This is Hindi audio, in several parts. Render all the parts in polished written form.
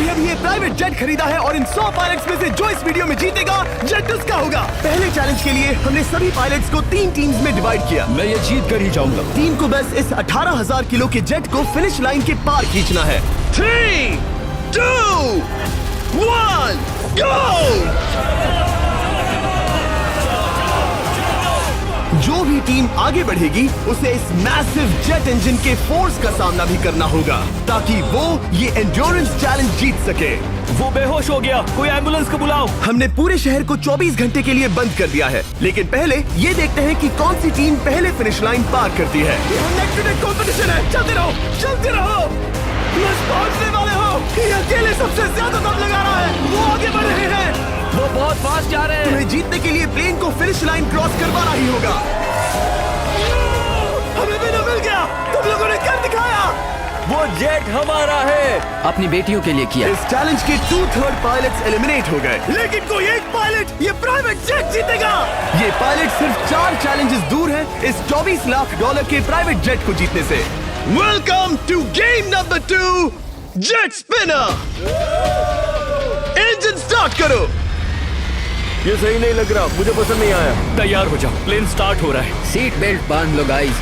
अभी ये प्राइवेट जेट खरीदा है और इन 100 पायलट्स में से जो इस वीडियो में जीतेगा जेट उसका होगा। पहले चैलेंज के लिए हमने सभी पायलट्स को 3 टीम्स में डिवाइड किया। मैं ये जीत कर ही जाऊंगा। टीम को बस इस 18,000 किलो के जेट को फिनिश लाइन के पार खींचना है। 3, 2, 1, गो! जो भी टीम आगे बढ़ेगी उसे इस मैसिव जेट इंजन के फोर्स का सामना भी करना होगा ताकि वो ये एंड्योरेंस चैलेंज जीत सके। वो बेहोश हो गया, कोई एम्बुलेंस को बुलाओ। हमने पूरे शहर को 24 घंटे के लिए बंद कर दिया है, लेकिन पहले ये देखते हैं कि कौन सी टीम पहले फिनिश लाइन पार करती है। नेक टू नेक कंपटीशन है, चलते रहो, चलते रहो। बस पहुंचने वाले हो। ये अकेले सबसे ज्यादा दम लगा रहा है, वो आगे बढ़ रहे हैं। वो बहुत फास्ट जा रहे हैं। तुम्हें जीतने के लिए प्लेन को फिनिश लाइन क्रॉस करवाना ही होगा। हमें भी न मिल गया, तुम लोगों ने कर दिखाया। वो जेट हमारा है। अपनी बेटियों के लिए किया। इस चैलेंज के 2/3 पायलट्स एलिमिनेट हो गए, लेकिन कोई एक पायलट ये प्राइवेट जेट जीतेगा। ये पायलट सिर्फ 4 चैलेंजेस दूर है इस $24 लाख के प्राइवेट जेट को जीतने से। Welcome to game number 2, jet spinner. Engine start करो। ये सही नहीं लग रहा, मुझे पसंद नहीं आया। तैयार हो जाओ, प्लेन स्टार्ट हो रहा है। सीट बेल्ट बांध लो गाइस।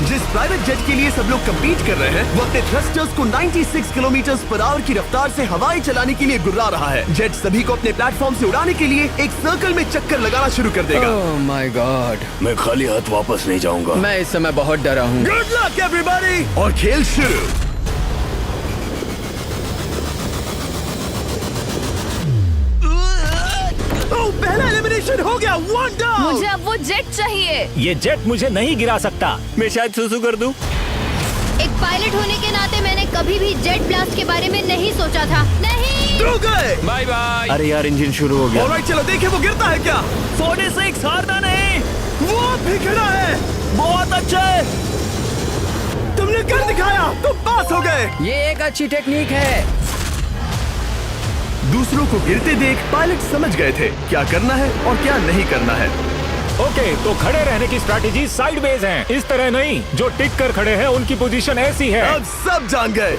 जिस प्राइवेट जेट के लिए सब लोग कम्पीट कर रहे हैं वो अपने थ्रस्टर्स को 96 किलोमीटर पर आवर की रफ्तार से हवाई चलाने के लिए गुर्रा रहा है। जेट सभी को अपने प्लेटफॉर्म से उड़ाने के लिए एक सर्कल में चक्कर लगाना शुरू कर देगा। ओह माय गॉड, मैं खाली हाथ वापस नहीं जाऊंगा। मैं इस समय बहुत डरा हूँ। गुड लक एवरीबॉडी, और खेल शुरू। पहला एलिमिनेशन हो गया, 1 डाउन। मुझे अब वो जेट चाहिए। ये जेट मुझे नहीं गिरा सकता। मैं शायद सुसु कर दूं। एक पायलट होने के नाते मैंने कभी भी जेट ब्लास्ट के बारे में नहीं सोचा था। नहीं। दो गए। Bye bye. अरे यार, इंजन शुरू हो गया। ऑलराइट, चलो देखें वो गिरता है क्या। 46 हारना नहीं। वो भी खड़ा है। बहुत अच्छा है। तुमने कर दिखाया, तुम पास हो गए। ये एक अच्छी टेक्निक है। दूसरों को गिरते देख पायलट समझ गए थे क्या करना है और क्या नहीं करना है। ओके, तो खड़े रहने की स्ट्रैटेजी साइडवेज है, इस तरह नहीं। जो टिक कर खड़े हैं उनकी पोजीशन ऐसी है। अब सब जान गए।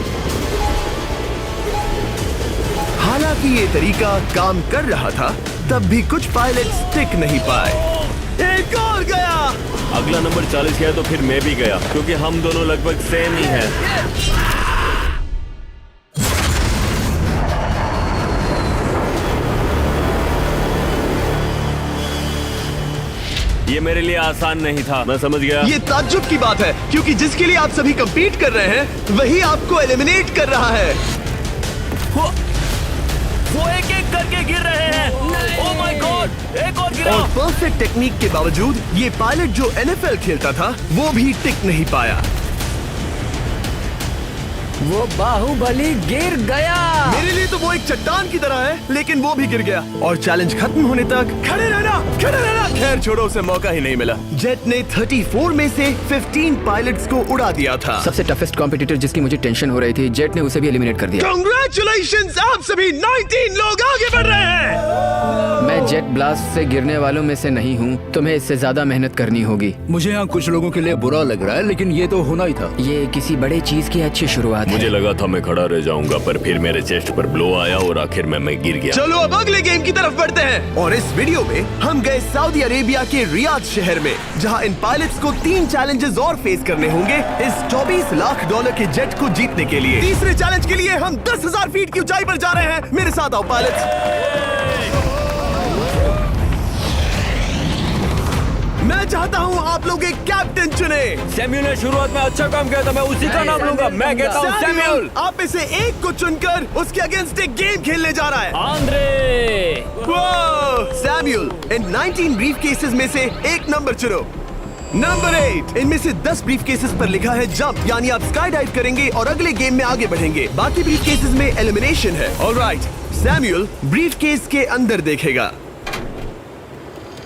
हालांकि ये तरीका काम कर रहा था, तब भी कुछ पायलट टिक नहीं पाए। एक और गया। अगला नंबर 40 है तो फिर मैं भी गया, क्योंकि हम दोनों लगभग सेम ही हैं। ये मेरे लिए आसान नहीं था, मैं समझ गया। ये ताज्जुब की बात है, क्योंकि जिसके लिए आप सभी कंपीट कर रहे हैं वही आपको एलिमिनेट कर रहा है। वो एक एक करके गिर रहे हैं। ओह माय गॉड, एक और गिरा। और परफेक्ट टेक्निक के बावजूद ये पायलट जो NFL खेलता था वो भी टिक नहीं पाया। वो बाहुबली गिर गया। मेरे लिए तो वो एक चट्टान की तरह है, लेकिन वो भी गिर गया। और चैलेंज खत्म होने तक खड़े रहना, खड़े रहना। खैर छोड़ो, उसे मौका ही नहीं मिला। जेट ने 34 में से 15 पायलट्स को उड़ा दिया था। सबसे टफेस्ट कॉम्पिटिटर जिसकी मुझे टेंशन हो रही थी, जेट ने उसे भी एलिमिनेट कर दिया। कांग्रेचुलेशंस, आप सभी 19 लोग आगे बढ़ रहे हैं। मैं जेट ब्लास्ट से गिरने वालों में से नहीं हूँ। तुम्हें इससे ज्यादा मेहनत करनी होगी। मुझे यहाँ कुछ लोगों के लिए बुरा लग रहा है, लेकिन ये तो होना ही था। ये किसी बड़े चीज की अच्छी शुरुआत है। मुझे लगा था मैं खड़ा रह जाऊंगा, पर फिर मेरे चेस्ट पर ब्लो आया और आखिर में मैं गिर गया। चलो अब अगले गेम की तरफ बढ़ते हैं। और इस वीडियो में हम गए सऊदी अरेबिया के रियाद शहर में, जहां इन पायलट्स को 3 चैलेंजेस और फेस करने होंगे इस $24 लाख के जेट को जीतने के लिए। तीसरे चैलेंज के लिए हम 10,000 फीट की ऊंचाई पर जा रहे हैं। मेरे साथ आओ पायलट्स। मैं चाहता हूँ आप लोग एक कैप्टन चुने। सैम्यूल ने शुरुआत में अच्छा काम किया था, मैं उसी का नाम लूंगा। मैं कहता हूँ सैम्यूल। आप में से एक को चुनकर उसके अगेंस्ट एक गेम खेलने जा रहा है। आंद्रे। सैम्यूल, इन 19 ब्रीफ केसेस में से एक नंबर चुनो। नंबर 8। इनमें से 10 ब्रीफ केसेस पर लिखा है जंप, यानी आप स्काई डाइव करेंगे और अगले गेम में आगे बढ़ेंगे। बाकी ब्रीफ केसेस में एलिमिनेशन है। ऑलराइट, सैम्यूल ब्रीफ केस के अंदर देखेगा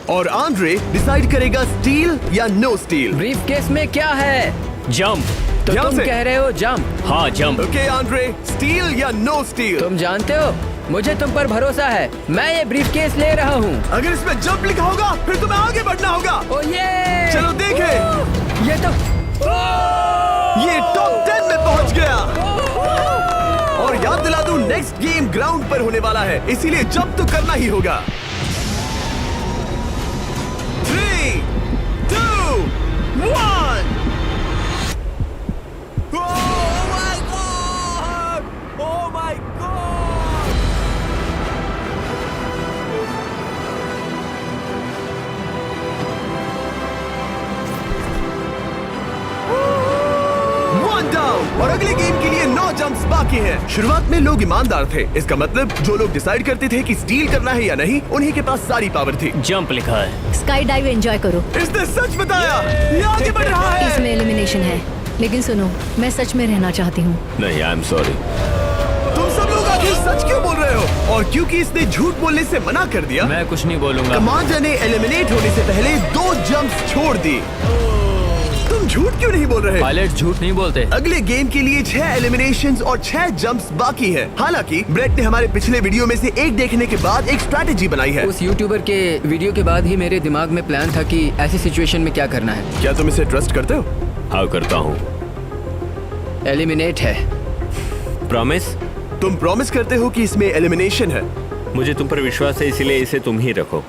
और आंद्रे डिसाइड करेगा स्टील या नो स्टील। ब्रीफ केस में क्या है? जंप। तो ध्यान तुम से। कह रहे हो जंप? हाँ, जंप। ओके आंद्रे, स्टील या नो स्टील? तुम जानते हो, मुझे तुम पर भरोसा है। मैं ये ब्रीफ केस ले रहा हूँ। अगर इसमें जंप लिखा होगा फिर तुम्हें आगे बढ़ना होगा। ओ ये चलो देखें। ये तो ये टॉप 10 में पहुंच गया। और याद दिला दूं, नेक्स्ट गेम ग्राउंड पर होने वाला है, इसीलिए जंप तो करना ही होगा। 3, 2, 1। और अगले गेम के लिए 9 जंप्स बाकी हैं। शुरुआत में लोग ईमानदार थे, इसका मतलब जो लोग डिसाइड करते थे कि स्टील करना है या नहीं, उन्हीं के पास सारी पावर थी। जंप लिखा है। स्काई डाइव एंजॉय करो। इसने सच बताया, ये आगे बढ़ रहा है। इसमें एलिमिनेशन है, लेकिन सुनो, मैं सच में रहना चाहती हूँ। नहीं, आई एम सॉरी। तुम सब लोग आखिर सच क्यों बोल रहे हो? और क्योंकि इसने झूठ बोलने से मना कर दिया, मैं कुछ नहीं बोलूंगा। कमांडर ने एलिमिनेट होने से पहले 2 जंप्स छोड़ दी। तुम झूठ क्यों नहीं बोल रहे? पायलट झूठ नहीं बोलते। अगले गेम के लिए 6 एलिमिनेशंस और 6 जंप्स बाकी हैं। हालांकि ब्रेट ने हमारे पिछले वीडियो में से एक देखने के बाद एक स्ट्रैटेजी बनाई है। उस यूट्यूबर के वीडियो के बाद ही मेरे दिमाग में प्लान था कि ऐसी सिचुएशन में क्या करना है। क्या तुम इसे ट्रस्ट करते हो? हाँ, करता हूँ। एलिमिनेट है। प्रॉमिस? तुम प्रॉमिस करते हो कि इसमें एलिमिनेशन है? मुझे तुम पर विश्वास है, इसीलिए इसे तुम ही रखो।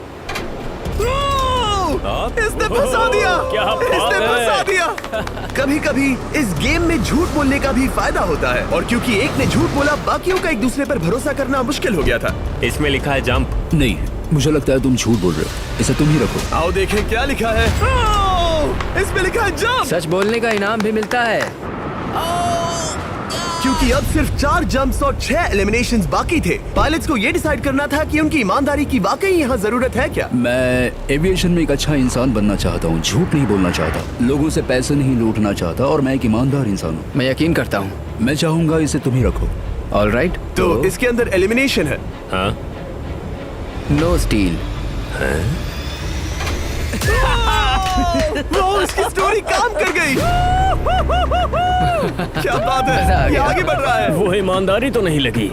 इसने फंसा दिया। क्या बात इसने है? फंसा दिया। कभी कभी इस गेम में झूठ बोलने का भी फायदा होता है, और क्योंकि एक ने झूठ बोला, बाकियों का एक दूसरे पर भरोसा करना मुश्किल हो गया था। इसमें लिखा है जंप। नहीं, मुझे लगता है तुम झूठ बोल रहे हो, इसे तुम ही रखो। आओ देखें क्या लिखा है। इसमें लिखा है जंप। सच बोलने का इनाम भी मिलता है। क्योंकि अब सिर्फ 4 जंप्स और 6 एलिमिनेशंस बाकी थे, पायलट्स को ये डिसाइड करना था कि उनकी ईमानदारी की वाकई यहाँ जरूरत है क्या। मैं एविएशन में एक अच्छा इंसान बनना चाहता हूँ, झूठ नहीं बोलना चाहता, लोगों से पैसे नहीं लूटना चाहता, और मैं एक ईमानदार इंसान हूँ। मैं यकीन करता हूँ। मैं चाहूंगा इसे तुम ही रखो। All right. तो इसके अंदर एलिमिनेशन है। हाँ, नो स्टील। इसकी स्टोरी काम कर गई। क्या बात मजा आ है, ये गया। आगे बढ़ रहा है। वो ईमानदारी तो नहीं लगी।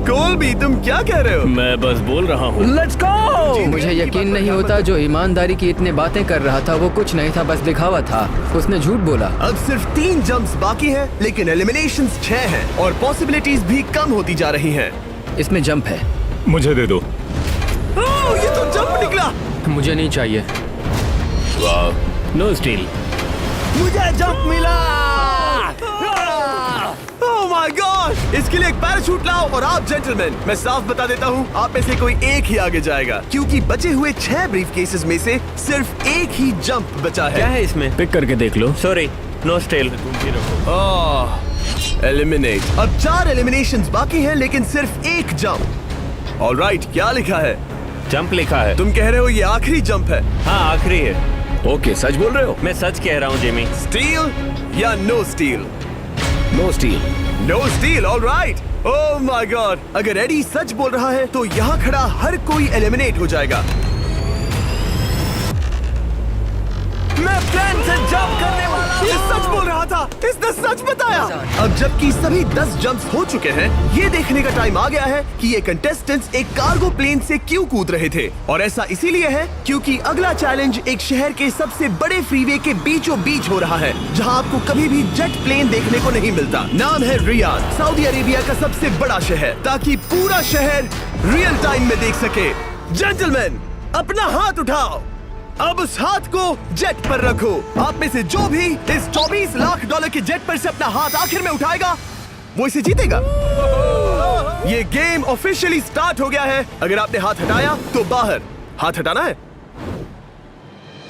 कोलबी, तुम क्या कह रहे हो? मैं बस बोल रहा हूँ। Let's go. मुझे यकीन नहीं होता जो ईमानदारी की इतने बातें कर रहा था वो कुछ नहीं था, बस दिखावा था। उसने झूठ बोला। अब सिर्फ 3 जंप्स बाकी हैं, लेकिन एलिमिनेशंस 6 हैं और पॉसिबिलिटीज भी कम होती जा रही हैं। इसमें जंप है। मुझे दे दो। ये तो जंप निकला। मुझे नहीं चाहिए। No steel. मुझे जंप मिला। ओह माय गॉड! इसके लिए एक पैराशूट लाओ। और आप जेंटलमैन, मैं साफ बता देता हूँ, आप में से कोई एक ही आगे जाएगा, क्योंकि बचे हुए 6 ब्रीफ केसेस में से सिर्फ एक ही जंप बचा क्या है। है इसमें? पिक करके देख लो। Sorry, no steel. एलिमिनेट। अब 4 एलिमिनेशंस बाकी हैं, लेकिन सिर्फ एक जंप। ऑलराइट, क्या लिखा है? जंप लिखा है। तुम कह रहे हो ये आखिरी जंप है? हाँ, आखिरी है। ओके, सच बोल रहे हो? मैं सच कह रहा हूँ जिमी। स्टील या no steal? No steal. No steal. Alright. Oh my God! अगर एडी सच बोल रहा है तो यहाँ खड़ा हर कोई एलिमिनेट हो जाएगा। मैं प्लान से जंप करने वाला। ये सच बोल रहा था, इसने सच बताया। अब जबकि सभी 10 जंप्स हो चुके हैं, ये देखने का टाइम आ गया है कि ये कंटेस्टेंट्स एक कार्गो प्लेन से क्यों कूद रहे थे। और ऐसा इसीलिए है क्योंकि अगला चैलेंज एक शहर के सबसे बड़े फ्रीवे के बीचों बीच हो रहा है, जहां आपको कभी भी जेट प्लेन देखने को नहीं मिलता। नाम है रियाद, सऊदी अरेबिया का सबसे बड़ा शहर, ताकि पूरा शहर रियल टाइम में देख सके। जेंटलमैन, अपना हाथ उठाओ। अब उस हाथ को जेट पर रखो। आप में से जो भी इस $24 लाख के जेट पर से अपना हाथ आखिर में उठाएगा, वो इसे जीतेगा। ये गेम ऑफिशियली स्टार्ट हो गया है। अगर आपने हाथ हटाया तो बाहर। हाथ हटाना है।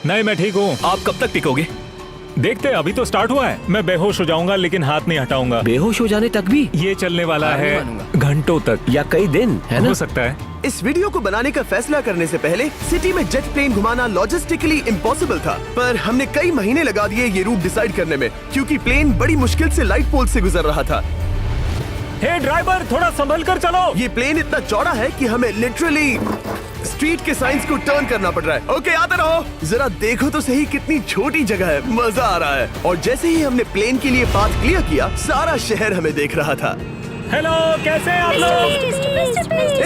नहीं, मैं ठीक हूँ। आप कब तक टिकोगे? देखते हैं, अभी तो स्टार्ट हुआ है। मैं बेहोश हो जाऊंगा लेकिन हाथ नहीं हटाऊंगा। बेहोश हो जाने तक भी? ये चलने वाला हार नहीं है मानूंगा। घंटों तक या कई दिन, है ना? हो सकता है। इस वीडियो को बनाने का फैसला करने से पहले सिटी में जेट प्लेन घुमाना लॉजिस्टिकली इम्पॉसिबल था, पर हमने कई महीने लगा दिए ये रूट डिसाइड करने में, क्योंकि प्लेन बड़ी मुश्किल से लाइट पोल से गुजर रहा था। हे ड्राइवर, थोड़ा संभल कर चलो। ये प्लेन इतना चौड़ा है कि हमें लिटरली स्ट्रीट के साइंस को टर्न करना पड़ रहा है। ओके, आते रहो। जरा देखो तो सही कितनी छोटी जगह है, मजा आ रहा है। और जैसे ही हमने प्लेन के लिए पाथ क्लियर किया, सारा शहर हमें देख रहा था। हेलो, कैसे हैं आप लोग?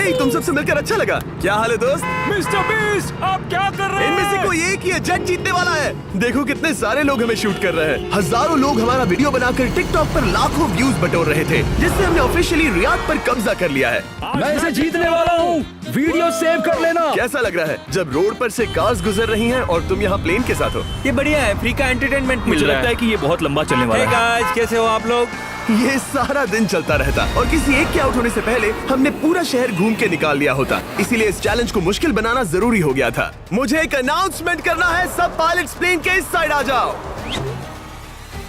हे, तुम सबसे मिलकर अच्छा लगा। क्या हाल है दोस्त? मिस्टर बीस्ट, आप क्या कर रहे इनमें से हैं? कोई एक ही है जेट जीतने वाला है। देखो कितने सारे लोग हमें शूट कर रहे हैं। हजारों लोग हमारा वीडियो बनाकर टिकटॉक पर लाखों व्यूज बटोर रहे थे, जिससे हमने ऑफिशियली रियाद पर कब्जा कर लिया है। मैं इसे जीतने वाला हूँ। वीडियो सेव कर लेना। कैसा लग रहा है जब रोड पर से कार्स गुजर रही हैं और तुम यहाँ प्लेन के साथ हो? ये बढ़िया है, फ्री का एंटरटेनमेंट मिल मुझे रहा लगता है। है कि ये बहुत लंबा चलने वाला है। गाइस, कैसे हो आप लोग? ये सारा दिन चलता रहता और किसी एक के आउट होने से पहले हमने पूरा शहर घूम के निकाल लिया होता। इसीलिए इस चैलेंज को मुश्किल बनाना जरूरी हो गया था। मुझे एक अनाउंसमेंट करना है, सब पायलट्स प्लेन के इस साइड आ जाओ।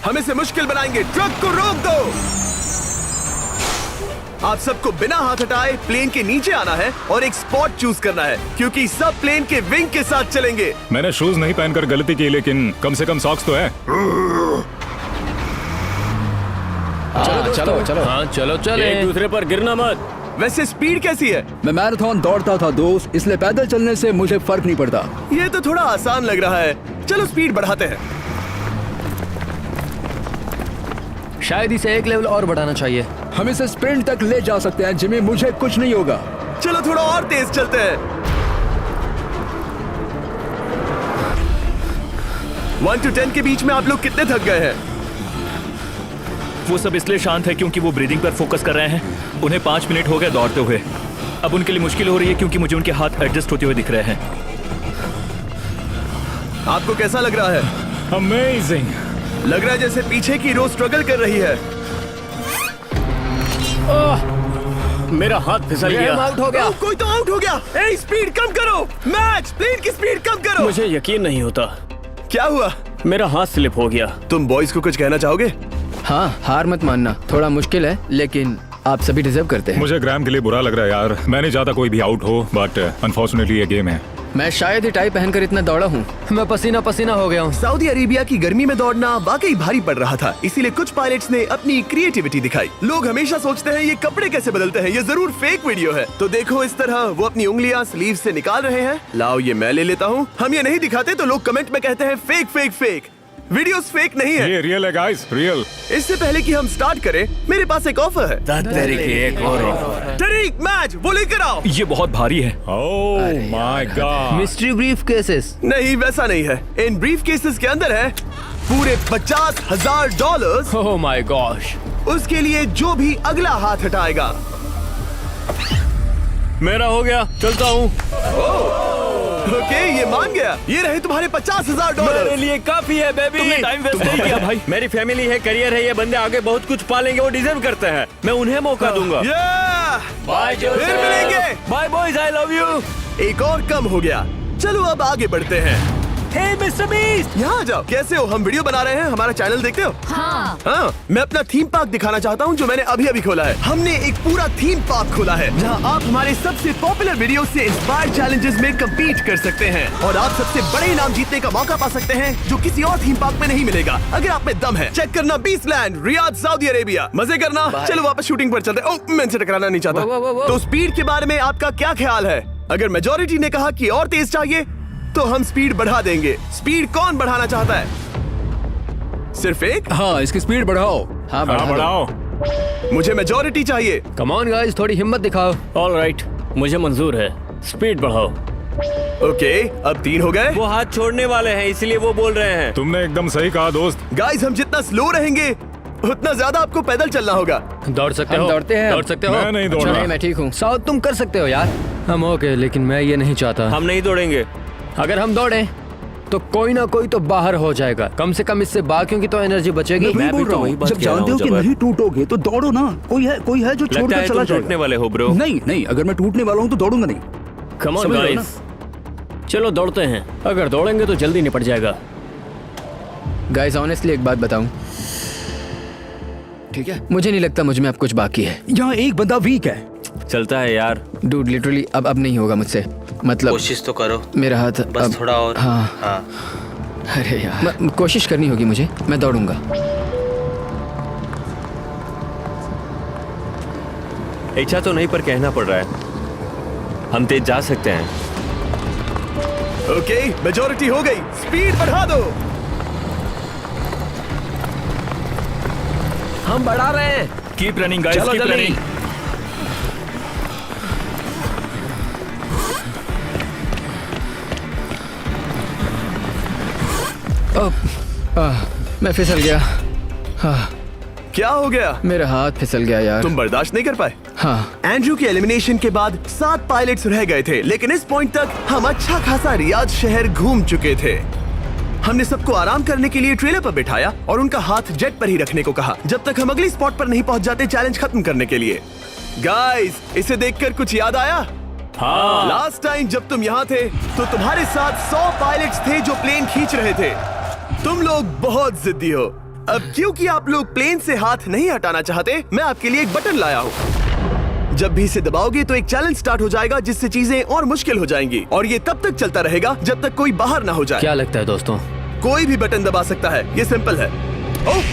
हम इसे मुश्किल बनाएंगे, ट्रक को रोक दो। आप सबको बिना हाथ हटाए प्लेन के नीचे आना है और एक स्पॉट चूज करना है, क्योंकि सब प्लेन के विंग के साथ चलेंगे। मैंने शूज नहीं पहनकर गलती की, लेकिन कम से कम सॉक्स तो है। चलो चलो। हाँ चलो चले। एक दूसरे पर गिरना मत। वैसे स्पीड कैसी है? मैं मैराथन दौड़ता था दोस्त, इसलिए पैदल चलने से मुझे फर्क नहीं पड़ता। ये तो थोड़ा आसान लग रहा है। चलो स्पीड बढ़ाते हैं। शायद इसे एक लेवल और बढ़ाना चाहिए। हम इसे स्प्रिंट तक ले जा सकते हैं जिमी, मुझे कुछ नहीं होगा। चलो थोड़ा और तेज चलते हैं। 1 to 10 के बीच में आप लोग कितने थक गए हैं? वो सब इसलिए शांत है क्योंकि वो ब्रीदिंग पर फोकस कर रहे हैं। उन्हें 5 मिनट हो गए दौड़ते हुए। अब उनके लिए मुश्किल हो रही है क्योंकि मुझे उनके हाथ एडजस्ट होते हुए दिख रहे हैं। आपको कैसा लग रहा है? अमेजिंग। लग रहा है जैसे पीछे की रो स्ट्रगल कर रही है। मेरा हाथ फिसल गया। आउट हो गया। कोई तो आउट हो गया। ए, स्पीड कम करो। मैक्स, प्लेन की स्पीड कम करो। मुझे यकीन नहीं होता, क्या हुआ? मेरा हाथ स्लिप हो गया। तुम बॉयज को कुछ कहना चाहोगे? हाँ, हार मत मानना। थोड़ा मुश्किल है, लेकिन आप सभी डिजर्व करते हैं। मुझे ग्राम के लिए बुरा लग रहा है यार। मैं नहीं चाहता कोई भी आउट हो, बट अनफॉर्चुनेटली ये गेम है। मैं शायद ही टाई पहनकर इतना दौड़ा हूँ। मैं पसीना पसीना हो गया हूँ। सऊदी अरेबिया की गर्मी में दौड़ना वाकई भारी पड़ रहा था, इसीलिए कुछ पायलट्स ने अपनी क्रिएटिविटी दिखाई। लोग हमेशा सोचते हैं ये कपड़े कैसे बदलते हैं, ये जरूर फेक वीडियो है। तो देखो इस तरह वो अपनी उंगलियां स्लीव से निकाल रहे हैं। लाओ ये मैं ले लेता हूँ। हम ये नहीं दिखाते तो लोग कमेंट में कहते हैं fake fake fake. Videos fake नहीं है। ये रियल है गाइस, रियल। इससे पहले कि हम स्टार्ट करें, मेरे पास एक ऑफर है। एक और तरीक मैच वो लेकर आओ। ये बहुत भारी है। ओह my God. Mystery brief cases. नहीं वैसा नहीं है। इन ब्रीफ केसेस के अंदर है पूरे $50,000। Oh my gosh. उसके लिए जो भी अगला हाथ हटाएगा। मेरा हो गया, चलता हूँ। ओके, ये मान गया। ये रहे तुम्हारे $50,000। मेरे लिए काफी है बेबी। तुमने टाइम वेस्ट नहीं किया भाई। मेरी फैमिली है, करियर है, ये बंदे आगे बहुत कुछ पालेंगे, वो डिजर्व करते हैं। मैं उन्हें मौका दूंगा। बाय फिर मिलेंगे। Bye boys, I love you. एक और कम हो गया। चलो अब आगे बढ़ते हैं। हे मिस्टर बीस्ट, यहाँ आ जाओ। कैसे हो? हम वीडियो बना रहे हैं, हमारा चैनल देखते हो? हाँ। हाँ, मैं अपना थीम पार्क दिखाना चाहता हूँ जो मैंने अभी अभी खोला है। हमने एक पूरा थीम पार्क खोला है जहाँ आप हमारे सबसे पॉपुलर वीडियो से इंस्पायर्ड चैलेंजेस में कम्पीट कर सकते हैं और आप सबसे बड़े इनाम जीतने का मौका पा सकते हैं जो किसी और थीम पार्क में नहीं मिलेगा। अगर आप में दम है, चेक करना बीचलैंड, रियाद, सऊदी अरेबिया। मजे करना। चलो वापस शूटिंग पर चलते हैं। ओह, मैं इनसे टकराना नहीं चाहता। तो स्पीड के बारे में आपका क्या ख्याल है? अगर मेजोरिटी ने कहा कि और तेज चाहिए तो हम स्पीड बढ़ा देंगे। स्पीड कौन बढ़ाना चाहता है? सिर्फ एक? हाँ, इसकी स्पीड बढ़ाओ। हाँ, हाँ बढ़ाओ। मुझे मेजोरिटी चाहिए। कम ऑन गाइस, थोड़ी हिम्मत दिखाओ। ऑलराइट, मुझे मंजूर है। स्पीड बढ़ाओ। ओके, अब 3 हो गए। वो हाथ छोड़ने वाले हैं, इसलिए वो बोल रहे हैं। तुमने एकदम सही कहा दोस्त। गाइस, हम जितना स्लो रहेंगे उतना ज्यादा आपको पैदल चलना होगा। दौड़ सकते हो? दौड़ते हैं। दौड़ सकते हो? मैं नहीं दौड़ अच्छा, रहा। नहीं, मैं ठीक हूँ। साउथ तुम कर सकते हो यार। हम ओके, लेकिन मैं ये नहीं चाहता। हम नहीं दौड़ेंगे। अगर हम दौड़े तो कोई ना कोई तो बाहर हो जाएगा। कम से कम इससे बाकियों की तो एनर्जी बचेगी। मैं बोल रहा हूँ, जब जानते हो कि नहीं टूटोगे तो दौड़ो ना। कोई है जो छोड़कर चला टूटने जाएगा। वाले हो ब्रो। नहीं, अगर मैं टूटने वाला हूँ तो दौड़ूंगा नहीं। कम ऑन समझ रहे हो गाइस, चलो दौड़ते हैं। अगर दौड़ेंगे तो जल्दी निपट जाएगा। गाइस, ऑनेस्टली एक बात बताऊं, ठीक है, मुझे नहीं लगता मुझ में अब कुछ बाकी है। यहाँ एक बंदा वीक है। चलता है यार। डूड, लिटरली अब नहीं होगा मुझसे। मतलब कोशिश तो करो, मेरा हाथ बस अब, थोड़ा और। हाँ। अरे यार, कोशिश करनी होगी मुझे। मैं दौड़ूंगा। इच्छा तो नहीं, पर कहना पड़ रहा है। हम तेज जा सकते हैं। ओके, मेजोरिटी हो गई। स्पीड बढ़ा दो। हम बढ़ा रहे हैं। Keep running guys, keep running. मैं फिसल गया। क्या हो गया? मेरा हाथ फिसल गया यार। तुम बर्दाश्त नहीं कर पाए? हाँ। एंड्रू के एलिमिनेशन के बाद 7 पायलट्स रह गए थे, लेकिन इस पॉइंट तक हम अच्छा खासा रियाद शहर घूम चुके थे। हमने सबको आराम करने के लिए ट्रेलर पर बिठाया और उनका हाथ जेट पर ही रखने को कहा जब तक हम अगली स्पॉट पर नहीं पहुंच जाते चैलेंज खत्म करने के लिए। गाइस, इसे देखकर कुछ याद आया? हाँ। लास्ट टाइम जब तुम यहाँ थे तो तुम्हारे साथ 100 पायलट्स थे जो प्लेन खींच रहे थे। तुम लोग बहुत जिद्दी हो। अब क्योंकि आप लोग प्लेन से हाथ नहीं हटाना चाहते, मैं आपके लिए एक बटन लाया हूँ। जब भी इसे दबाओगे तो एक चैलेंज स्टार्ट हो जाएगा जिससे चीजें और मुश्किल हो जाएंगी और ये तब तक चलता रहेगा जब तक कोई बाहर ना हो जाए। क्या लगता है दोस्तों? कोई भी बटन दबा सकता है, ये सिंपल है। ओह,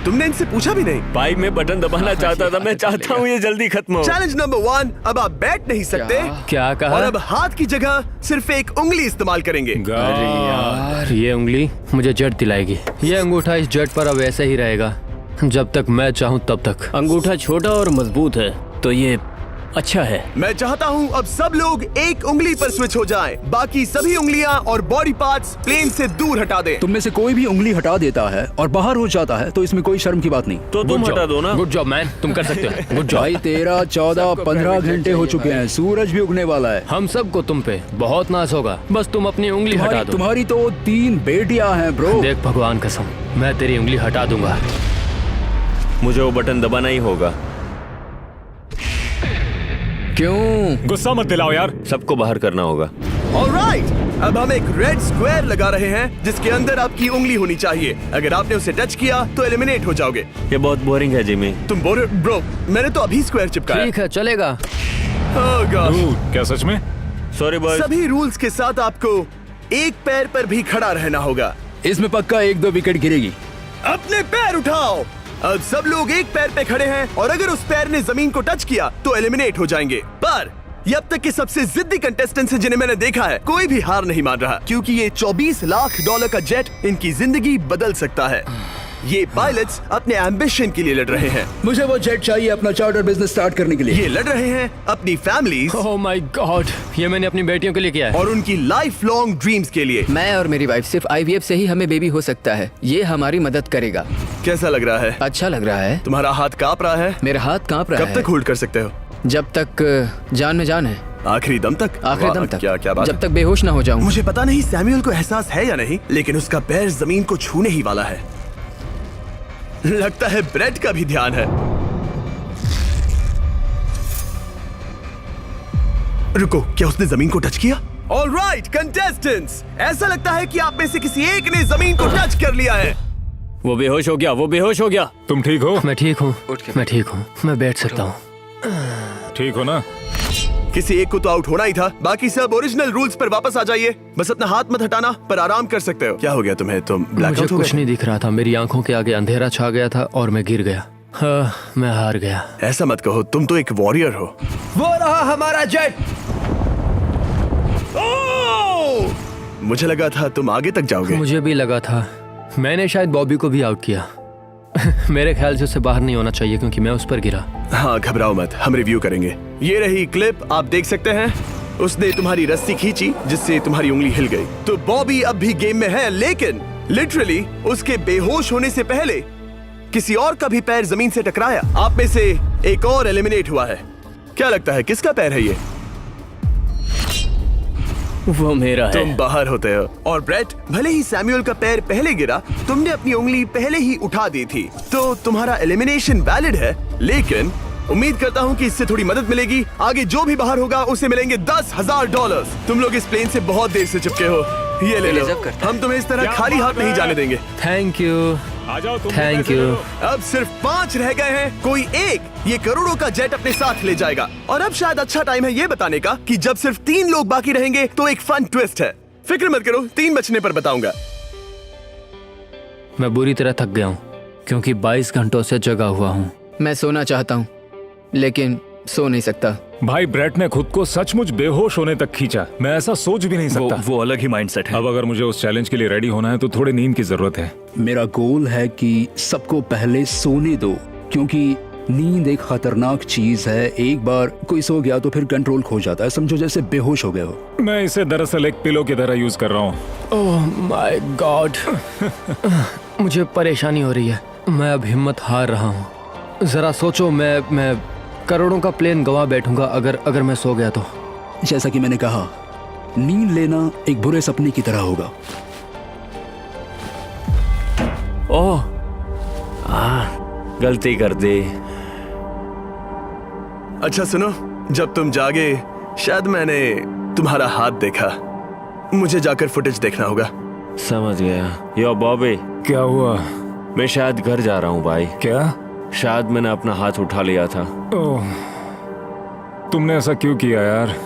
तुमने इनसे पूछा भी नहीं। भाई मैं बटन दबाना चाहता था, मैं चाहता हूँ ये जल्दी खत्म हो। चैलेंज नंबर 1, अब आप बैठ नहीं सकते। क्या कहा? और अब हाथ की जगह सिर्फ एक उंगली इस्तेमाल करेंगे। अरे यार, ये उंगली मुझे जेट दिलाएगी। ये अंगूठा इस जेट पर अब ऐसे ही रहेगा जब तक मैं चाहूँ तब तक। अंगूठा छोटा और मजबूत है तो ये अच्छा है। मैं चाहता हूँ अब सब लोग एक उंगली पर स्विच हो जाएं। बाकी सभी उंगलियां और बॉडी पार्ट्स प्लेन से दूर हटा दें। तुम में से कोई भी उंगली हटा देता है और बाहर हो जाता है तो इसमें कोई शर्म की बात नहीं। तो तुम हटा दो ना। गुड जॉब मैन, तुम कर सकते हो। Good job. भाई 13, 14, 15 घंटे हो चुके हैं, सूरज भी उगने वाला है। हम सबको तुम पे बहुत नाज होगा, बस तुम अपनी उंगली हटा दो। तुम्हारी तो 3 बेटियां हैं ब्रो। देख भगवान कसम, मैं तेरी उंगली हटा दूंगा। मुझे वो बटन दबाना ही होगा। क्यों? गुस्सा मत दिलाओ यार। सबको बाहर करना होगा। ऑलराइट, अब हम एक रेड स्क्वायर लगा रहे हैं जिसके अंदर आपकी उंगली होनी चाहिए। अगर आपने उसे टच किया तो एलिमिनेट हो जाओगे। ये बहुत बोरिंग है जिमी। तुम बोल ब्रो, मैंने तो अभी स्क्वायर चिपकाया। ठीक है, चलेगा। Oh gosh। क्या सच में? Sorry boy. सभी रूल्स के साथ आपको एक पैर पर भी खड़ा रहना होगा। इसमें पक्का 1-2 विकेट गिरेगी। अपने पैर उठाओ। अब सब लोग एक पैर पे खड़े हैं और अगर उस पैर ने जमीन को टच किया तो एलिमिनेट हो जाएंगे। पर ये अब तक के सबसे जिद्दी कंटेस्टेंट्स हैं जिन्हें मैंने देखा है। कोई भी हार नहीं मान रहा क्योंकि ये $24 लाख का जेट इनकी जिंदगी बदल सकता है। ये पायलट्स अपने एम्बिशन के लिए लड़ रहे हैं। मुझे वो जेट चाहिए अपना चार्टर बिजनेस स्टार्ट करने के लिए। ये लड़ रहे हैं अपनी फैमिलीज ओह माय गॉड, ये मैंने अपनी बेटियों के लिए किया है। और उनकी लाइफ लॉन्ग ड्रीम्स के लिए। मैं और मेरी वाइफ सिर्फ IVF से ही हमें बेबी हो सकता है। ये हमारी मदद करेगा। कैसा लग रहा है? अच्छा लग रहा है। तुम्हारा हाथ कांप रहा है? मेरा हाथ कांप रहा है। कब तक होल्ड कर सकते हो? जब तक जान में जान है। आखिरी दम तक? आखिरी दम वाह, तक। क्या बात जब है। तक बेहोश ना हो जाऊं। मुझे पता नहीं सैमुअल को एहसास है या नहीं, लेकिन उसका पैर जमीन को छूने ही वाला है। लगता है ब्रेड का भी ध्यान है। रुको, क्या उसने जमीन को टच किया? ऑलराइट कंटेस्टेंट्स, ऐसा लगता है कि आप में से किसी एक ने जमीन को टच कर लिया है। वो बेहोश हो गया, वो बेहोश हो गया। तुम ठीक हो? मैं ठीक हूँ, मैं ठीक हूँ, मैं बैठ सकता हूँ। ठीक हो ना? किसी एक को तो आउट होना ही था। बाकी सब ओरिजिनल रूल्स पर वापस आ जाइए। बस अपना हाथ मत हटाना, पर आराम कर सकते हो। क्या हो गया तुम्हें? तुम मुझे ब्लैकआउट हो कुछ गए? नहीं दिख रहा था। मेरी आंखों के आगे अंधेरा छा गया था और मैं गिर गया। हाँ, मैं हार गया। ऐसा मत कहो, तुम तो एक वॉरियर हो। वो रहा हमारा जेट। मुझे लगा था तुम आगे तक जाओगे। मुझे भी लगा था। मैंने शायद बॉबी को भी आउट किया। मेरे ख्याल से उसे बाहर नहीं होना चाहिए क्योंकि मैं उस पर गिरा। हाँ, घबराओ मत, हम रिव्यू करेंगे। ये रही क्लिप, आप देख सकते हैं। उसने तुम्हारी रस्सी खींची जिससे तुम्हारी उंगली हिल गई। तो बॉबी अब भी गेम में है, लेकिन लिटरली उसके बेहोश होने से पहले किसी और का भी पैर जमीन से टकराया। आप में से एक और एलिमिनेट हुआ है। क्या लगता है किसका पैर है ये? वो मेरा है। तुम बाहर होते हो। और ब्रेट, भले ही सैमुअल का पैर पहले गिरा, तुमने अपनी उंगली पहले ही उठा दी थी, तो तुम्हारा एलिमिनेशन वैलिड है। लेकिन उम्मीद करता हूँ कि इससे थोड़ी मदद मिलेगी। आगे जो भी बाहर होगा उसे मिलेंगे $10,000। तुम लोग इस प्लेन से बहुत देर से चिपके हो, ये ले लो। हम तुम्हें इस तरह खाली हाथ नहीं जाने देंगे। Thank you. आ जाओ तुम। Thank you. अब सिर्फ 5 रह गए हैं। कोई एक ये करोड़ों का जेट अपने साथ ले जाएगा। और अब शायद अच्छा टाइम है ये बताने का कि जब सिर्फ 3 लोग बाकी रहेंगे तो एक फन ट्विस्ट है। फिक्र मत करो, 3 बचने पर बताऊंगा। मैं बुरी तरह थक गया हूँ क्योंकि 22 घंटों से जगा हुआ हूँ। मैं सोना चाहता हूँ लेकिन सो नहीं सकता। भाई ब्रेट ने खुद को सचमुच बेहोश होने तक खींचा। मैं ऐसा सोच भी नहीं सकता। वो अलग ही माइंडसेट है। अब अगर मुझे उस चैलेंज के लिए रेडी होना है तो थोड़ी नींद की जरूरत है। मेरा गोल है कि सबको पहले सोने दो, क्योंकि नींद एक खतरनाक चीज है। एक बार कोई सो गया तो फिर कंट्रोल खो जाता है, समझो जैसे बेहोश हो गए हो। मैं इसे दरअसल एक पिलो की तरह यूज कर रहा हूँ। ओह माय गॉड, मुझे परेशानी हो रही है। मैं अब हिम्मत हार रहा हूँ। जरा सोचो, मैं करोड़ों का प्लेन गवा बैठूंगा अगर मैं सो गया तो। जैसा कि मैंने कहा, नींद लेना एक बुरे सपने की तरह होगा। ओह, गलती कर दी। अच्छा सुनो, जब तुम जागे शायद मैंने तुम्हारा हाथ देखा। मुझे जाकर फुटेज देखना होगा। समझ गया। यो बॉबी, क्या हुआ? मैं शायद घर जा रहा हूँ भाई। क्या? शायद मैंने अपना हाथ उठा लिया था। ओह, तुमने ऐसा क्यों किया यार?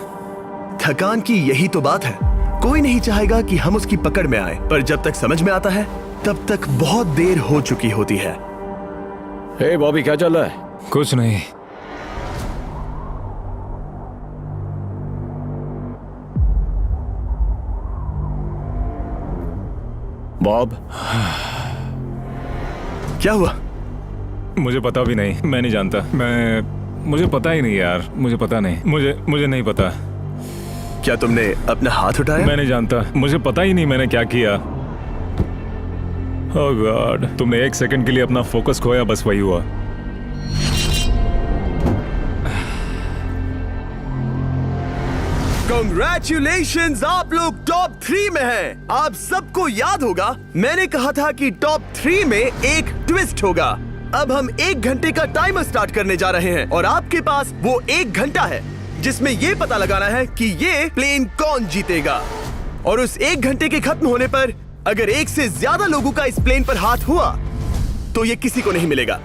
थकान की यही तो बात है। कोई नहीं चाहेगा कि हम उसकी पकड़ में आए, पर जब तक समझ में आता है तब तक बहुत देर हो चुकी होती है। हे बॉबी, क्या चल रहा है? कुछ नहीं। बॉब, क्या हुआ? मुझे पता भी नहीं, मैं नहीं जानता। मुझे पता ही नहीं यार, मुझे पता नहीं। मुझे नहीं पता। क्या तुमने अपना हाथ उठाया? मैं नहीं जानता, मुझे पता ही नहीं मैंने क्या किया। ओह गॉड, तुमने एक सेकंड के लिए अपना फोकस खोया, बस वही हुआ। Congratulations, आप लोग टॉप 3 में हैं। आप सबको याद होगा मैंने कहा था कि टॉप 3 में एक ट्विस्ट होगा। अब हम 1 घंटे का टाइमर स्टार्ट करने जा रहे हैं और आपके पास वो 1 घंटा है जिसमें ये पता लगाना है कि ये प्लेन कौन जीतेगा। और उस 1 घंटे के खत्म होने पर अगर एक से ज्यादा लोगों का इस प्लेन पर हाथ हुआ तो ये किसी को नहीं मिलेगा।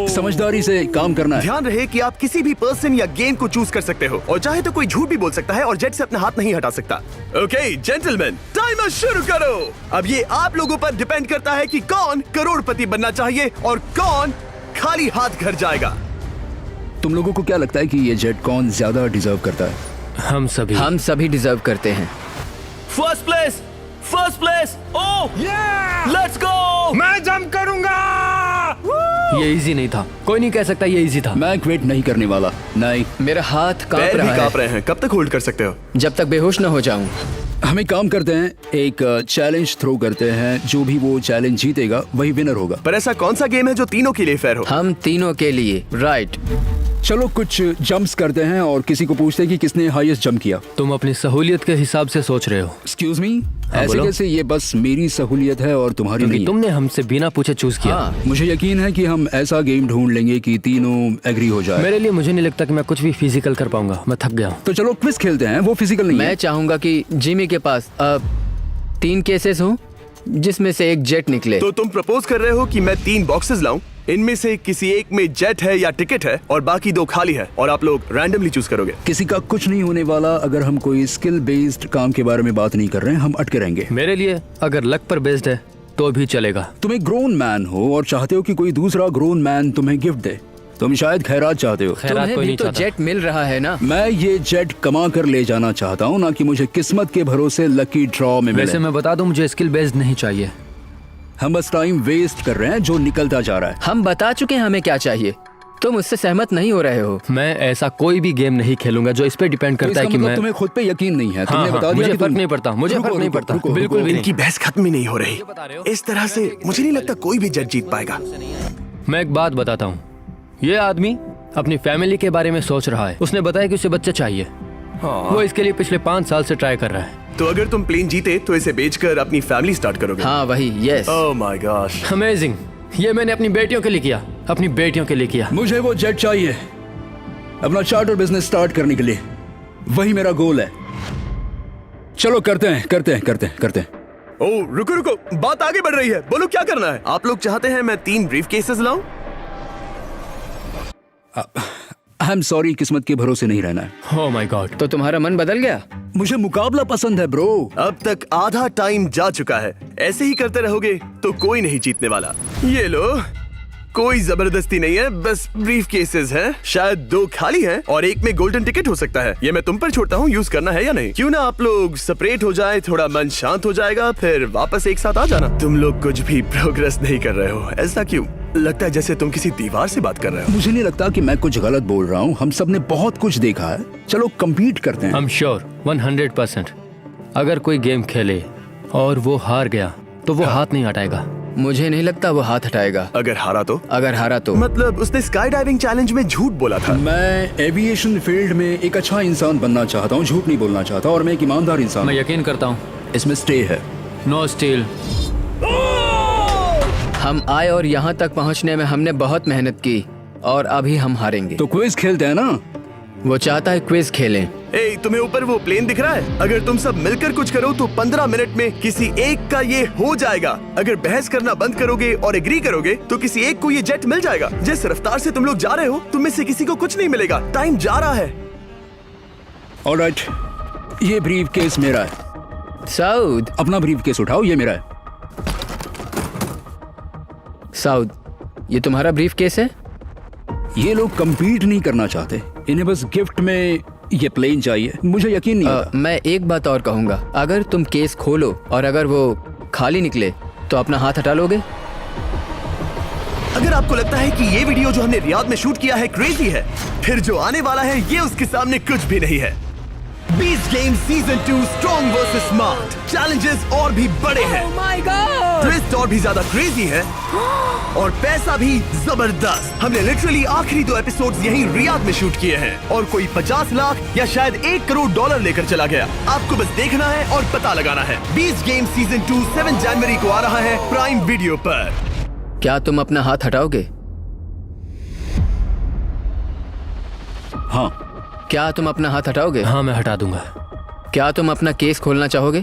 समझदारी से काम करना है। ध्यान रहे कि आप किसी भी पर्सन या गेम को चूज कर सकते हो और चाहे तो कोई झूठ भी बोल सकता है और जेट से अपना हाथ नहीं हटा सकता। ओके जेंटलमैन, टाइमर शुरू करो। अब ये आप लोगों पर डिपेंड करता है कि कौन करोड़पति बनना चाहिए और कौन खाली हाथ घर जाएगा। तुम लोगों को क्या लगता है कि ये जेट कौन ज्यादा डिजर्व करता है? हम सभी डिजर्व करते हैं। First place. Oh let's go. मैं जंप करूंगा। ये इजी नहीं था, कोई नहीं कह सकता ये इजी था। मैं क्विट नहीं करने वाला। नहीं, मेरा हाथ कांप पैर भी रहा है। कांप रहे हैं। कब तक होल्ड कर सकते हो? जब तक बेहोश न हो जाऊं। हम एक काम करते हैं, एक चैलेंज थ्रो करते हैं। जो भी वो चैलेंज जीतेगा वही विनर होगा। पर ऐसा कौन सा गेम है जो तीनों के लिए फेयर हो? हम तीनों के लिए। राइट। चलो कुछ जंप्स करते हैं और किसी को पूछते हैं कि किसने हाईएस्ट जंप किया। तुम अपनी सहूलियत के हिसाब से सोच रहे हो। एक्सक्यूज मी, ऐसे बोलो। कैसे? ये बस मेरी सहूलियत है और तुम्हारी क्योंकि नहीं। तुमने हमसे बिना पूछे चूज किया। हाँ, मुझे यकीन है कि हम ऐसा गेम ढूंढ लेंगे कि तीनों एग्री हो जाए। मेरे लिए मुझे नहीं लगता कि मैं कुछ भी फिजिकल कर पाऊंगा, मैं थक गया हूँ। तो चलो क्विज खेलते हैं। वो फिजिकल नहीं मैं है। चाहूंगा कि जिमी के पास अब 3 केसेस हों जिसमें से एक जेट निकले। तो तुम प्रपोज कर रहे हो कि मैं 3 बॉक्सेस लाऊं, इनमें से किसी एक में जेट है या टिकट है और बाकी 2 खाली है और आप लोग रैंडमली चूज करोगे। किसी का कुछ नहीं होने वाला। अगर हम कोई स्किल बेस्ड काम के बारे में बात नहीं कर रहे हैं, हम अटके रहेंगे। मेरे लिए अगर लक पर बेस्ड है तो भी चलेगा। तुम एक ग्रोन मैन हो और चाहते हो कि कोई दूसरा ग्रोन मैन तुम्हें गिफ्ट दे। तुम शायद खैरात चाहते हो। खैरात तुम्हें कोई भी नहीं तो चाहता। जेट मिल रहा है ना। मैं ये जेट कमा कर ले जाना चाहता हूँ, ना कि मुझे किस्मत के भरोसे लकी ड्रॉ में वैसे मिले। मैं बता दूं, मुझे स्किल बेस्ड नहीं चाहिए। हम बस टाइम वेस्ट कर रहे हैं जो निकलता जा रहा है। हम बता चुके हैं हमें क्या चाहिए। तुम उससे सहमत नहीं हो रहे हो। मैं ऐसा कोई भी गेम नहीं खेलूंगा जो इस पे डिपेंड तो करता है इसका कि मतलब मैं तुम्हें खुद पे यकीन नहीं है। तुमने हाँ, बता दिया मुझे कि फर्क तुम- नहीं पड़ता, मुझे रुको, फर्क नहीं रुको, पड़ता, रुको, बिल्कुल भी इनकी बहस खत्म ही नहीं हो रही। बता रहे हो? इस तरह से मुझे नहीं लगता कोई भी जेट जीत पाएगा। मैं एक बात बताता हूँ। ये आदमी अपनी फैमिली के बारे में सोच रहा है। उसने बताया कि उसे बच्चा चाहिए। वो इसके लिए पिछले 5 साल से ट्राई कर रहा है। तो अगर तुम प्लेन जीते तो इसे बेचकर अपनी फैमिली स्टार्ट करोगे? हाँ वही, yes. Oh my gosh. Amazing. ये मैंने अपनी बेटियों के लिए किया, अपनी बेटियों के लिए किया। मुझे वो जेट चाहिए अपना चार्टर बिजनेस स्टार्ट करने के लिए। वही मेरा गोल है। चलो करते हैं। ओह रुको, बात आगे बढ़ रही है। बोलो क्या करना है? आप लोग चाहते हैं मैं 3 ब्रीफ केसेस लाऊं? आई एम सॉरी, किस्मत के भरोसे नहीं रहना है। ओह माय गॉड। तो तुम्हारा मन बदल गया? मुझे मुकाबला पसंद है ब्रो। अब तक आधा टाइम जा चुका है। ऐसे ही करते रहोगे तो कोई नहीं जीतने वाला। ये लो, कोई जबरदस्ती नहीं है, बस ब्रीफ केसेस हैं। शायद 2 खाली हैं और एक में गोल्डन टिकट हो सकता है। ये मैं तुम पर छोड़ता हूँ, यूज करना है या नहीं। क्यों ना आप लोग सेपरेट हो जाए, थोड़ा मन शांत हो जाएगा, फिर वापस एक साथ आ जाना। तुम लोग कुछ भी प्रोग्रेस नहीं कर रहे हो, ऐसा क्यों? लगता है जैसे तुम किसी दीवार से बात कर रहे हो। मुझे नहीं लगता कि मैं कुछ गलत बोल रहा हूँ। हम सब ने बहुत कुछ देखा है। चलो कम्पीट करते हैं। I am sure 100%। अगर कोई गेम खेले और वो हार गया तो वो हाथ नहीं हटाएगा। मुझे नहीं लगता वो हाथ हटाएगा। अगर हारा तो? अगर हारा तो मतलब उसने स्काई डाइविंग चैलेंज में झूठ बोला था। मैं एविएशन फील्ड में एक अच्छा इंसान बनना चाहता हूँ, झूठ नहीं बोलना चाहता, और मैं एक ईमानदार इंसान मैं हूँ। यकीन करता हूँ। इसमें स्टे है। No steal. हम आए और यहाँ तक पहुँचने में हमने बहुत मेहनत की और अभी हम हारेंगे। तो क्विज खेलते हैं ना? वो चाहता है क्विज खेलें। ए, तुम्हें ऊपर वो प्लेन दिख रहा है? अगर तुम सब मिलकर कुछ करो तो 15 मिनट में किसी एक का ये हो जाएगा। अगर बहस करना बंद करोगे और एग्री करोगे तो किसी एक को ये जेट मिल जाएगा। जिस रफ्तार से तुम लोग जा रहे हो, तुम में से किसी को कुछ नहीं मिलेगा। टाइम जा रहा है। ऑलराइट, ये ब्रीफ केस मेरा है। साउद, अपना ब्रीफ केस उठाओ, ये मेरा है। साउद, ये तुम्हारा ब्रीफ केस है? ये लोग compete नहीं करना चाहते, इन्हें बस गिफ्ट में ये प्लेन चाहिए। मुझे यकीन नहीं होता। मैं एक बात और कहूँगा, अगर तुम केस खोलो और अगर वो खाली निकले तो अपना हाथ हटा लोगे? अगर आपको लगता है कि ये वीडियो जो हमने रियाद में शूट किया है क्रेजी है, फिर जो आने वाला है ये उसके सामने कुछ भी नहीं है। Beast game season 2 strong versus smart. Challenges और भी बड़े हैं। ट्विस्ट और भी ज्यादा क्रेजी है और पैसा भी जबरदस्त। हमने लिटरली आखिरी 2 एपिसोड्स यहीं रियाद में शूट किए हैं और कोई 50 लाख या शायद $1 करोड़ लेकर चला गया। आपको बस देखना है और पता लगाना है। बीस्ट गेम सीजन 2 7 जनवरी को आ रहा है प्राइम वीडियो पर। क्या तुम अपना हाथ हटाओगे? हाँ। क्या तुम अपना हाथ हटाओगे? हाँ, मैं हटा दूंगा। क्या तुम अपना केस खोलना चाहोगे?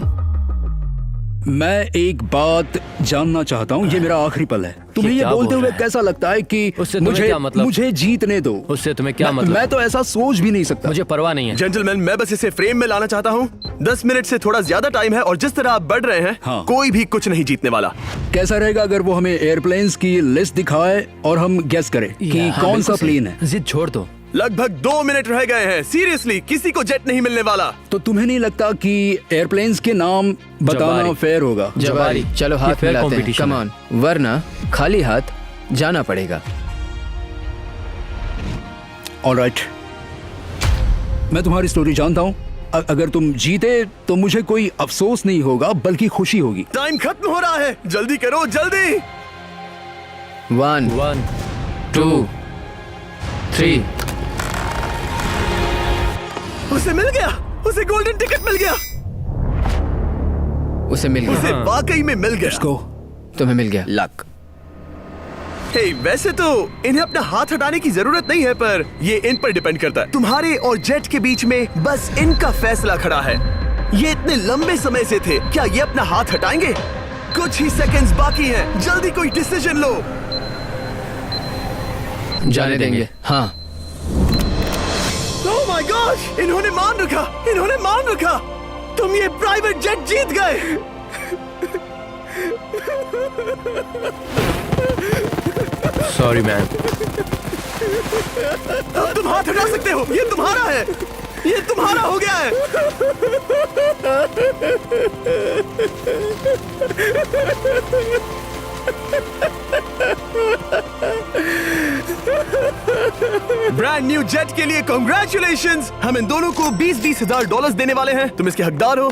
मैं एक बात जानना चाहता हूँ, ये मेरा आखिरी पल है। तुम्हें ये क्या बोलते बोल हुए रहा है? कैसा लगता है कि उससे तुम्हें मुझे क्या मतलब? मुझे जीतने दो। उससे तुम्हें क्या मतलब? मैं तो ऐसा सोच भी नहीं सकता। मुझे परवाह नहीं है। जेंटलमैन, मैं बस इसे फ्रेम में लाना चाहता हूँ। 10 मिनट से थोड़ा ज्यादा टाइम है और जिस तरह आप बढ़ रहे हैं, हाँ। कोई भी कुछ नहीं जीतने वाला। कैसा रहेगा अगर वो हमें एयरप्लेन्स की लिस्ट दिखाए और हम गेस करें कि हाँ, कौन सा बिल्कुल सही। प्लेन है? जिद छोड़ दो। लगभग 2 मिनट रह गए हैं। सीरियसली, किसी को जेट नहीं मिलने वाला। तो तुम्हें नहीं लगता कि एयरप्लेन्स के नाम बताना जवारी। फेयर होगा? जवारी। चलो ये हाथ fair मिलाते हैं। competition कम है। ऑन, वरना खाली हाथ जाना पड़ेगा। ऑलराइट, मैं तुम्हारी स्टोरी जानता हूँ। अगर तुम जीते तो मुझे कोई अफसोस नहीं होगा बल्कि खुशी होगी। टाइम खत्म हो रहा है, जल्दी करो, जल्दी। 1 1 2 3। उसे मिल गया, उसे गोल्डन टिकट मिल गया। उसे मिल उसे गया। वाकई में मिल गया। इसको तुम्हें मिल गया। लक। हे, वैसे तो इन्हें अपना हाथ हटाने की जरूरत नहीं है, पर ये इन पर डिपेंड करता है। तुम्हारे और जेट के बीच में बस इनका फैसला खड़ा है। ये इतने लंबे समय से थे, क्या ये अपना हाथ हटाएंगे? कुछ ही सेकंड्स बाकी हैं, जल्दी कोई डिसीजन लो। जाने देंगे। हाँ। ओह माय गॉड, इन्होंने मान रखा, इन्होंने मान रखा। तुम ये प्राइवेट जेट जीत गए। Sorry man. अब तुम हाथ हटा सकते हो, ये तुम्हारा है, ये तुम्हारा हो गया है। ब्रांड न्यू जेट के लिए कांग्रेचुलेशंस। हम इन दोनों को 20-20 हजार डॉलर्स देने वाले हैं। तुम इसके हकदार हो।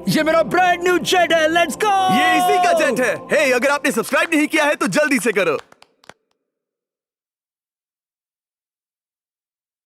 ये मेरा ब्रांड न्यू जेट है, लेट्स गो। ये इसी का जेट है। हे, अगर आपने सब्सक्राइब नहीं किया है तो जल्दी से करो।